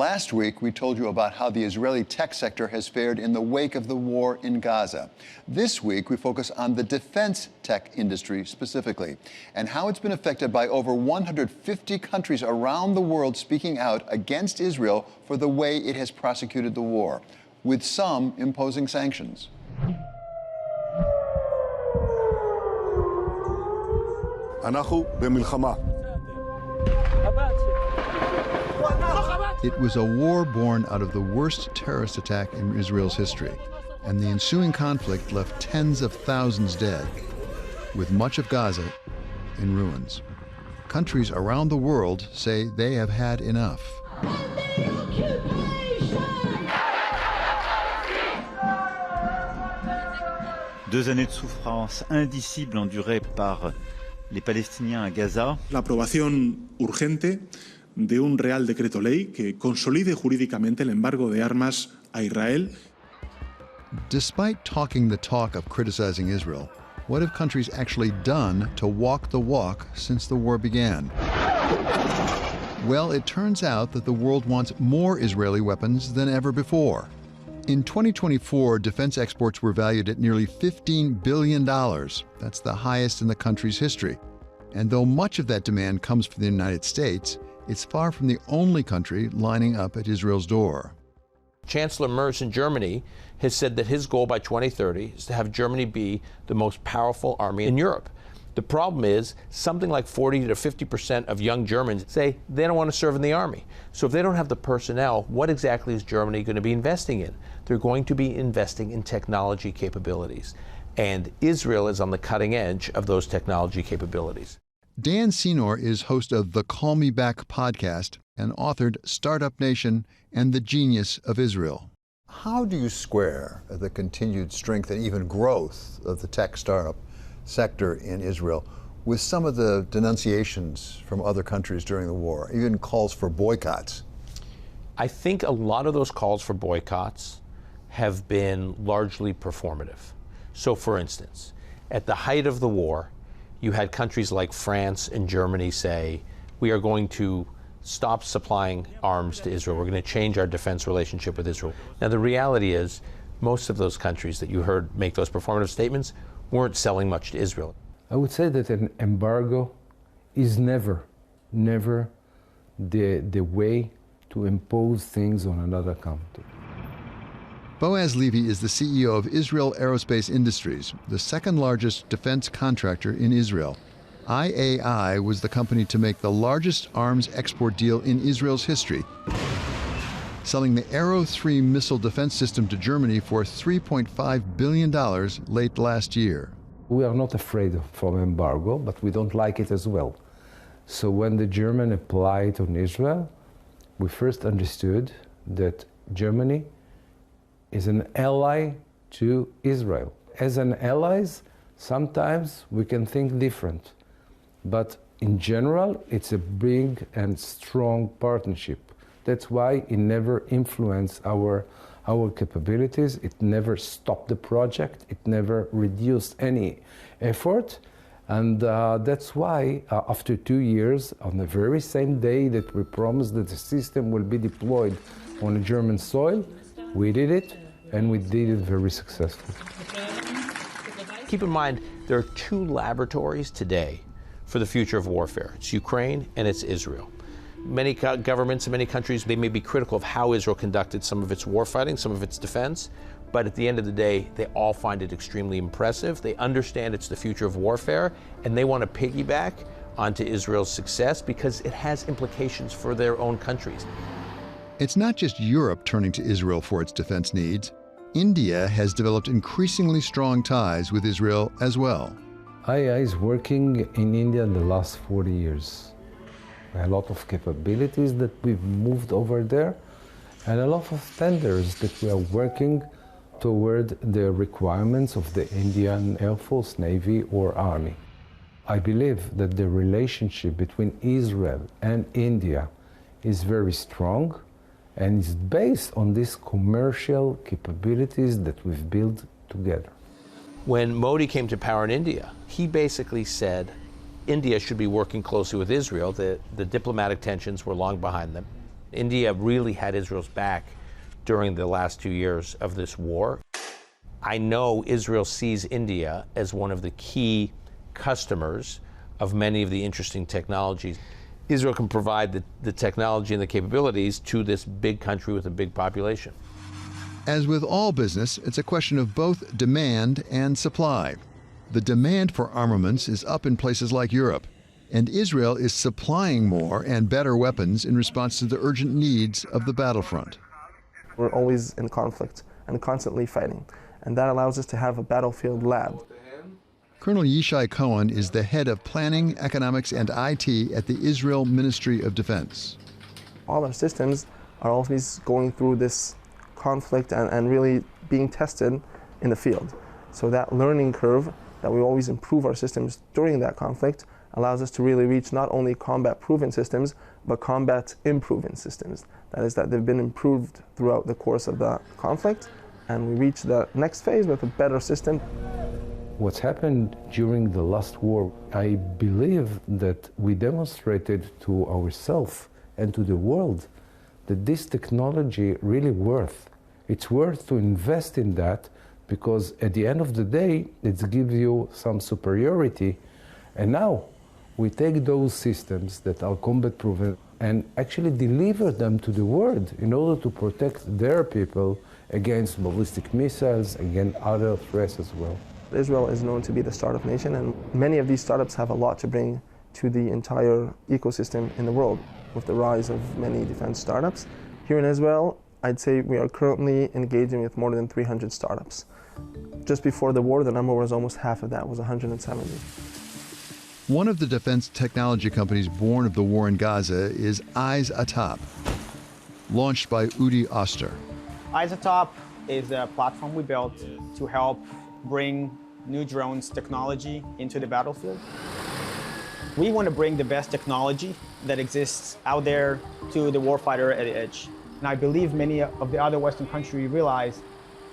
Last week, we told you about how the Israeli tech sector has fared in the wake of the war in Gaza. This week, we focus on the defense tech industry specifically, and how it's been affected by over 150 countries around the world speaking out against Israel for the way it has prosecuted the war, with some imposing sanctions. אנחנו במלחמה. It was a war born out of the worst terrorist attack in Israel's history, and the ensuing conflict left tens of thousands dead, with much of Gaza in ruins. Countries around the world say they have had enough. Deux années de souffrance indicible endurées par les Palestiniens à Gaza. La aprobación urgente de un Real Decreto Ley que consolide jurídicamente el embargo de armas a Israel. Despite talking the talk of criticizing Israel, what have countries actually done to walk the walk since the war began? Well, it turns out that the world wants more Israeli weapons than ever before. In 2024, defense exports were valued at nearly $15 billion. That's the highest in the country's history. And though much of that demand comes from the United States, it's far from the only country lining up at Israel's door. Chancellor Merz in Germany has said that his goal by 2030 is to have Germany be the most powerful army in Europe. The problem is something like 40 to 50% of young Germans say they don't want to serve in the army. So if they don't have the personnel, what exactly is Germany going to be investing in? They're going to be investing in technology capabilities. And Israel is on the cutting edge of those technology capabilities. Dan Senor is host of the Call Me Back podcast and authored Startup Nation and the Genius of Israel. How do you square the continued strength and even growth of the tech startup sector in Israel with some of the denunciations from other countries during the war, even calls for boycotts? I think a lot of those calls for boycotts have been largely performative. So, for instance, at the height of the war, you had countries like France and Germany say, we are going to stop supplying arms to Israel. We're going to change our defense relationship with Israel. Now, the reality is, most of those countries that you heard make those performative statements weren't selling much to Israel. I would say that an embargo is never the way to impose things on another country. Boaz Levy is the CEO of Israel Aerospace Industries, the second largest defense contractor in Israel. IAI was the company to make the largest arms export deal in Israel's history, selling the Arrow 3 missile defense system to Germany for $3.5 billion late last year. We are not afraid from embargo, but we don't like it as well. So when the Germans applied on Israel, we first understood that Germany is an ally to Israel. As an allies, sometimes we can think different, but in general, it's a big and strong partnership. That's why it never influenced our capabilities. It never stopped the project. It never reduced any effort. And that's why after 2 years, on the very same day that we promised that the system will be deployed on the German soil, we did it, and we did it very successfully. Keep in mind, there are two laboratories today for the future of warfare. It's Ukraine and it's Israel. Many governments in many countries, they may be critical of how Israel conducted some of its warfighting, some of its defense, but at the end of the day, they all find it extremely impressive. They understand it's the future of warfare, and they want to piggyback onto Israel's success because it has implications for their own countries. It's not just Europe turning to Israel for its defense needs. India has developed increasingly strong ties with Israel as well. IAI is working in India in the last 40 years. A lot of capabilities that we've moved over there, and a lot of tenders that we are working toward the requirements of the Indian Air Force, Navy, or Army. I believe that the relationship between Israel and India is very strong and is based on these commercial capabilities that we've built together. When Modi came to power in India, he basically said India should be working closely with Israel. The diplomatic tensions were long behind them. India really had Israel's back during the last 2 years of this war. I know Israel sees India as one of the key customers of many of the interesting technologies. Israel can provide the technology and the capabilities to this big country with a big population. As with all business, it's a question of both demand and supply. The demand for armaments is up in places like Europe, and Israel is supplying more and better weapons in response to the urgent needs of the battlefront. We're always in conflict and constantly fighting, and that allows us to have a battlefield lab. Colonel Yishai Cohen is the head of planning, economics, and IT at the Israel Ministry of Defense. All our systems are always going through this conflict and really being tested in the field. So that learning curve that we always improve our systems during that conflict allows us to really reach not only combat-proven systems, but combat-improving systems. That is, that they've been improved throughout the course of the conflict, and we reach the next phase with a better system. What's happened during the last war, I believe that we demonstrated to ourselves and to the world that this technology really worth. It's worth to invest in that, because at the end of the day, it gives you some superiority. And now we take those systems that are combat proven and actually deliver them to the world in order to protect their people against ballistic missiles, against other threats as well. Israel is known to be the startup nation, and many of these startups have a lot to bring to the entire ecosystem in the world. With the rise of many defense startups here in Israel, I'd say we are currently engaging with more than 300 startups. Just before the war, the number was almost half of that, was 170. One of the defense technology companies born of the war in Gaza is Eyes Atop, launched by Oster. Eyes Atop is a platform we built to help bring new drones technology into the battlefield. We want to bring the best technology that exists out there to the warfighter at the edge. And I believe many of the other Western countries realize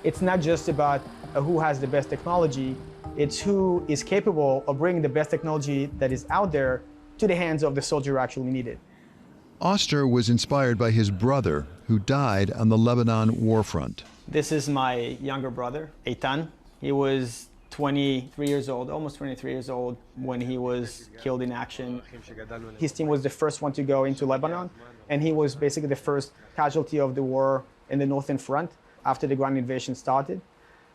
it's not just about who has the best technology, it's who is capable of bringing the best technology that is out there to the hands of the soldier who actually need it. Oster was inspired by his brother, who died on the Lebanon war front. This is my younger brother, Biton. He was 23 years old, almost 23 years old, when he was killed in action. His team was the first one to go into Lebanon, and he was basically the first casualty of the war in the northern front after the ground invasion started.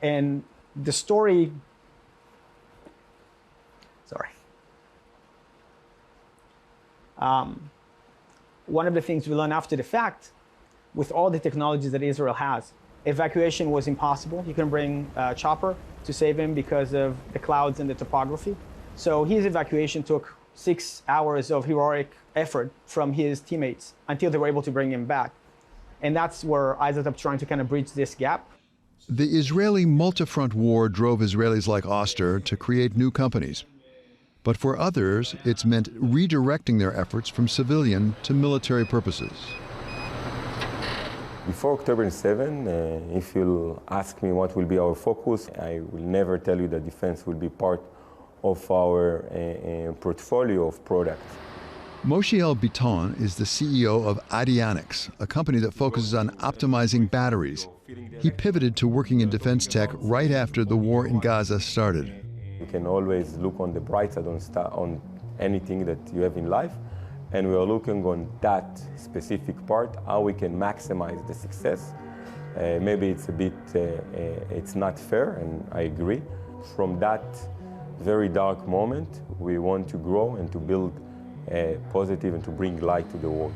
And the story, one of the things we learned after the fact, with all the technologies that Israel has, evacuation was impossible. You couldn't bring a chopper to save him because of the clouds and the topography. So his evacuation took 6 hours of heroic effort from his teammates until they were able to bring him back. And that's where Eyes Atop trying to kind of bridge this gap. The Israeli multi-front war drove Israelis like Oster to create new companies. But for others, it's meant redirecting their efforts from civilian to military purposes. Before October 7, if you'll ask me what will be our focus, I will never tell you that defense will be part of our portfolio of products. Moshiel Biton is the CEO of Adionics, a company that focuses on optimizing batteries. He pivoted to working in defense tech right after the war in Gaza started. You can always look on the bright side on anything that you have in life, and we are looking on that specific part, how we can maximize the success. Maybe it's a bit, it's not fair, and I agree. From that very dark moment, we want to grow and to build positive and to bring light to the world.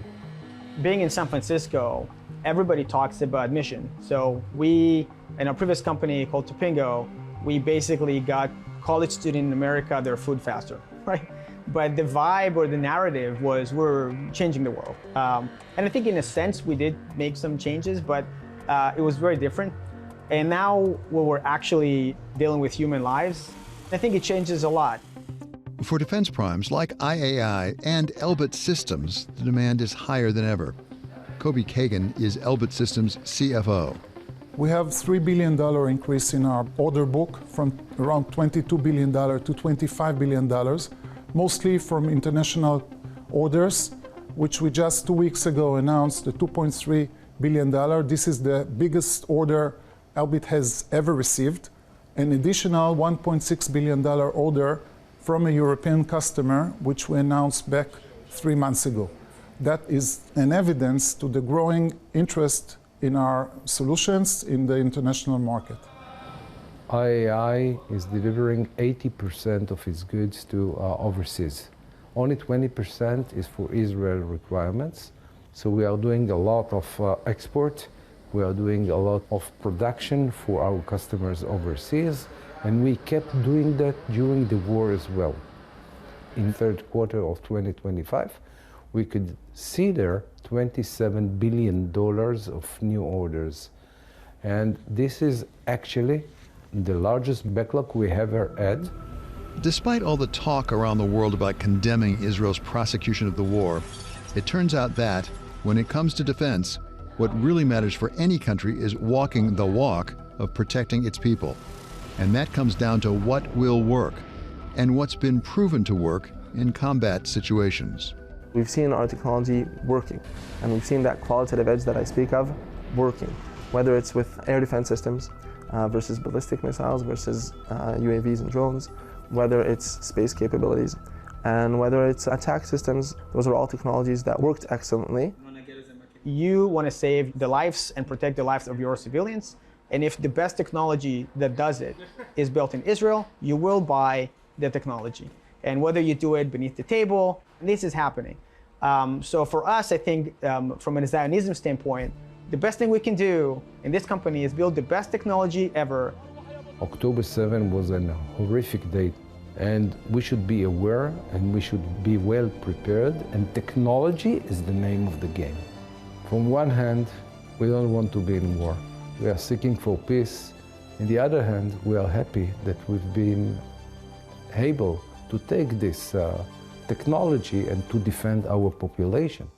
Being in San Francisco, everybody talks about mission. So we, in our previous company called Topingo, we basically got college students in America their food faster, right? But the vibe or the narrative was we're changing the world. And I think in a sense we did make some changes, but it was very different. And now when we're actually dealing with human lives, I think it changes a lot. For defense primes like IAI and Elbit Systems, the demand is higher than ever. Kobi Kagan is Elbit Systems' CFO. We have $3 billion increase in our order book from around $22 billion to $25 billion, mostly from international orders which we just 2 weeks ago announced, the $2.3 billion. This is the biggest order Elbit has ever received. An additional $1.6 billion order from a European customer, which we announced back 3 months ago. That is an evidence to the growing interest in our solutions in the international market. IAI is delivering 80% of its goods to overseas. Only 20% is for Israel requirements. So we are doing a lot of export. We are doing a lot of production for our customers overseas. And we kept doing that during the war as well. In third quarter of 2025, we could see there $27 billion of new orders. And this is actually the largest backlog we ever had. Despite all the talk around the world about condemning Israel's prosecution of the war, it turns out that, when it comes to defense, what really matters for any country is walking the walk of protecting its people. And that comes down to what will work and what's been proven to work in combat situations. We've seen our technology working, and we've seen that qualitative edge that I speak of working, whether it's with air defense systems versus ballistic missiles versus UAVs and drones, whether it's space capabilities, and whether it's attack systems. Those are all technologies that worked excellently. You want to save the lives and protect the lives of your civilians, and if the best technology that does it is built in Israel, you will buy the technology. And whether you do it beneath the table, this is happening. So for us, I think from a Zionism standpoint, the best thing we can do in this company is build the best technology ever. October 7 was a horrific date, and we should be aware and we should be well prepared, and technology is the name of the game. From one hand, we don't want to be in war. We are seeking for peace. On the other hand, we are happy that we've been able to take this technology and to defend our population.